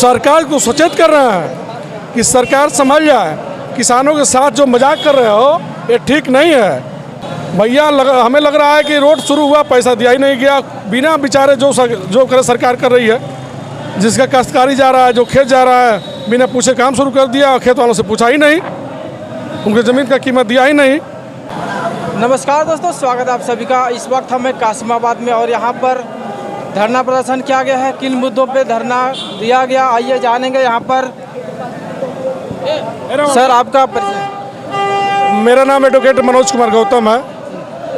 सरकार को सचेत कर रहे हैं कि सरकार समझ जाए, किसानों के साथ जो मजाक कर रहे हो ये ठीक नहीं है। भैया हमें लग रहा है कि रोड शुरू हुआ, पैसा दिया ही नहीं गया, बिना बेचारे जो करे सरकार कर रही है। जिसका काश्तकारी जा रहा है, जो खेत जा रहा है, बिना पूछे काम शुरू कर दिया और खेत वालों से पूछा ही नहीं, उनकी ज़मीन का कीमत दिया ही नहीं। नमस्कार दोस्तों, स्वागत है आप सभी का। इस वक्त हमें कासिमाबाद में और यहाँ पर धरना प्रदर्शन किया गया है। किन मुद्दों पे धरना दिया गया, आइए जानेंगे। यहाँ पर सर आपका परिचय। मेरा नाम एडवोकेट मनोज कुमार गौतम है,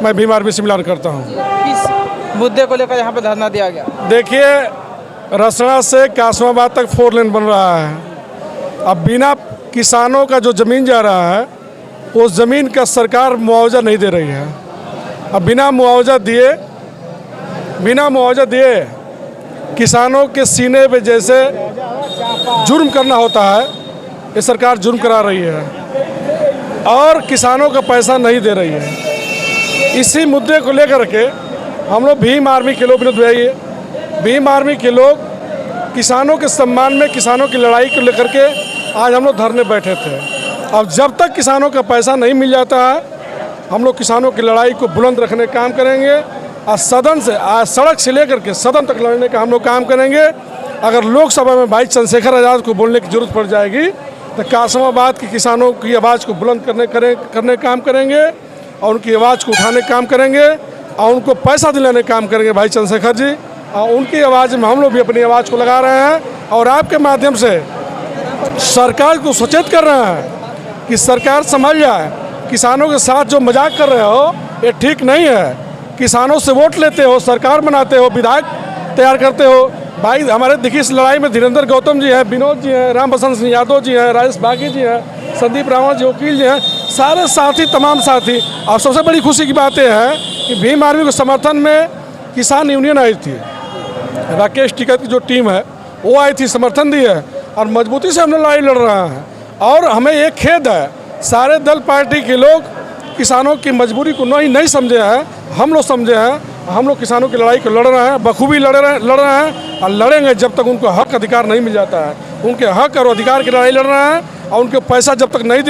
मैं भीम आर्मी से मिलान करता हूँ। किस मुद्दे को लेकर यहाँ पे धरना दिया गया? देखिए, रसना से कासिमाबाद तक 4 लेन बन रहा है। अब बिना किसानों का जो ज़मीन जा रहा है उस ज़मीन का सरकार मुआवजा नहीं दे रही है। अब बिना मुआवजा दिए किसानों के सीने पे जैसे जुर्म करना होता है, ये सरकार जुर्म करा रही है और किसानों का पैसा नहीं दे रही है। इसी मुद्दे को लेकर के हम लोग भीम आर्मी के लोग विरोध हुए। भीम आर्मी के लोग किसानों के सम्मान में, किसानों की लड़ाई को लेकर के आज हम लोग धरने बैठे थे। अब जब तक किसानों का पैसा नहीं मिल जाता है, हम लोग किसानों की लड़ाई को बुलंद रखने का काम करेंगे और सड़क से लेकर के सदन तक लड़ने का हम लोग काम करेंगे। अगर लोकसभा में भाई चंद्रशेखर आज़ाद को बोलने की जरूरत पड़ जाएगी तो कासिमाबाद के किसानों की आवाज़ को बुलंद करने का काम करेंगे और उनकी आवाज़ को उठाने का काम करेंगे और उनको पैसा दिलाने का काम करेंगे भाई चंद्रशेखर जी। और उनकी आवाज़ में हम लोग भी अपनी आवाज़ को लगा रहे हैं और आपके माध्यम से सरकार को सचेत कर रहे हैं कि सरकार समझ जाए, किसानों के साथ जो मजाक कर रहे हो ये ठीक नहीं है। किसानों से वोट लेते हो, सरकार बनाते हो, विधायक तैयार करते हो। भाई हमारे देखिए इस लड़ाई में धीरेन्द्र गौतम जी हैं, विनोद जी हैं, राम बसंत सिंह यादव जी हैं, राजेश बागी जी हैं, संदीप रावण जी वकील जी हैं, सारे साथी, तमाम साथी। और सबसे बड़ी खुशी की बात यह है कि भीम आर्मी के समर्थन में किसान यूनियन आई थी। राकेश टिकैत की जो टीम है वो आई थी, समर्थन दी है और मजबूती से हम लोग लड़ाई लड़ रहे हैं। और हमें एक खेद है, सारे दल पार्टी के लोग किसानों की मजबूरी को नहीं समझे हैं, हम लोग समझे हैं। हम लोग किसानों की लड़ाई को लड़ रहे हैं, बखूबी लड़ रहे हैं और लड़ेंगे जब तक उनको हक अधिकार नहीं मिल जाता है। उनके हक और अधिकार की लड़ाई लड़ रहे हैं और उनके पैसा जब तक नहीं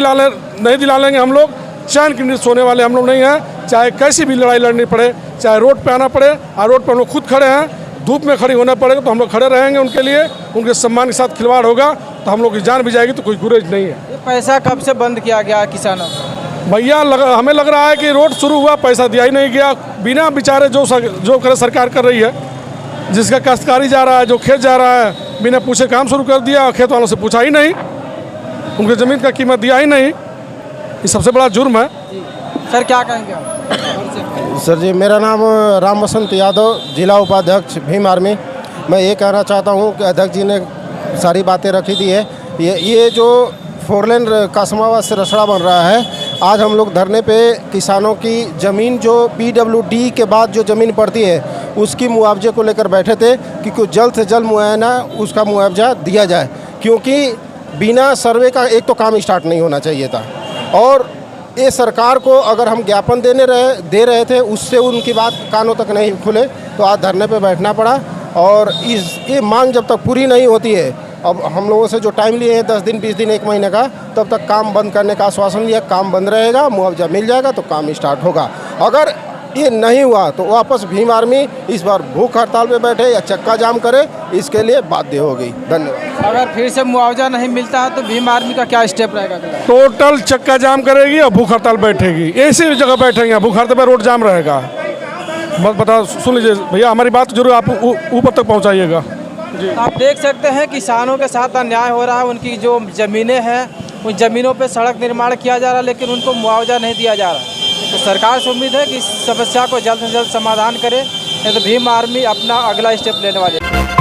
दिला लेंगे हम लोग चैन की नींद सोने वाले हम लोग नहीं हैं। चाहे कैसी भी लड़ाई लड़नी पड़े, चाहे रोड पे आना पड़े, और रोड पर हम लोग खुद खड़े हैं। धूप में खड़ी होना पड़ेगा तो हम लोग खड़े रहेंगे उनके लिए। उनके सम्मान के साथ खिलवाड़ होगा तो हम लोग की जान भी जाएगी, तो कोई गुरेज नहीं है। ये पैसा कब से बंद किया गया किसानों को? भैया हमें लग रहा है कि रोड शुरू हुआ, पैसा दिया ही नहीं गया, बिना बेचारे जो करे सरकार कर रही है। जिसका काश्तकारी जा रहा है, जो खेत जा रहा है, बिना पूछे काम शुरू कर दिया और खेत वालों से पूछा ही नहीं, उनकी ज़मीन का कीमत दिया ही नहीं। ये सबसे बड़ा जुर्म है। सर क्या कहेंगे आप? सर जी, मेरा नाम राम बसंत यादव, जिला उपाध्यक्ष भीम आर्मी। मैं ये कहना चाहता हूँ कि अध्यक्ष जी ने सारी बातें रखी दी है। ये जो 4 लेन कासिमाबाद से रसड़ा बन रहा है, आज हम लोग धरने पे किसानों की ज़मीन जो PWD के बाद जो ज़मीन पड़ती है उसकी मुआवजे को लेकर बैठे थे कि जल्द से जल्द मुआयना उसका मुआवजा दिया जाए, क्योंकि बिना सर्वे का एक तो काम स्टार्ट नहीं होना चाहिए था। और ये सरकार को अगर हम ज्ञापन दे रहे थे, उससे उनकी बात कानों तक नहीं खुले, तो आज धरने पे बैठना पड़ा। और ये मांग जब तक पूरी नहीं होती है, अब हम लोगों से जो टाइम लिए हैं 10 दिन, 20 दिन, 1 महीने का, तब तक काम बंद करने का आश्वासन लिया। काम बंद रहेगा, मुआवजा मिल जाएगा तो काम स्टार्ट होगा। अगर ये नहीं हुआ तो वापस भीम आर्मी इस बार भूख हड़ताल पे बैठे या चक्का जाम करे, इसके लिए बाध्य होगी। धन्यवाद। अगर फिर से मुआवजा नहीं मिलता है तो भीम आर्मी का क्या स्टेप रहेगा? टोटल चक्का जाम करेगी और भूख हड़ताल बैठेगी। ऐसी जगह बैठेंगे, भूख हड़ताल पर रोड जाम रहेगा। बस बता, सुन लीजिए भैया, हमारी बात जरूर आप ऊपर तक पहुंचाइएगा। आप देख सकते हैं किसानों के साथ अन्याय हो रहा है। उनकी जो ज़मीनें हैं उन ज़मीनों पे सड़क निर्माण किया जा रहा है, लेकिन उनको मुआवजा नहीं दिया जा रहा। तो सरकार से उम्मीद है कि इस समस्या को जल्द से जल्द समाधान करे, नहीं तो भीम आर्मी अपना अगला स्टेप लेने वाली है।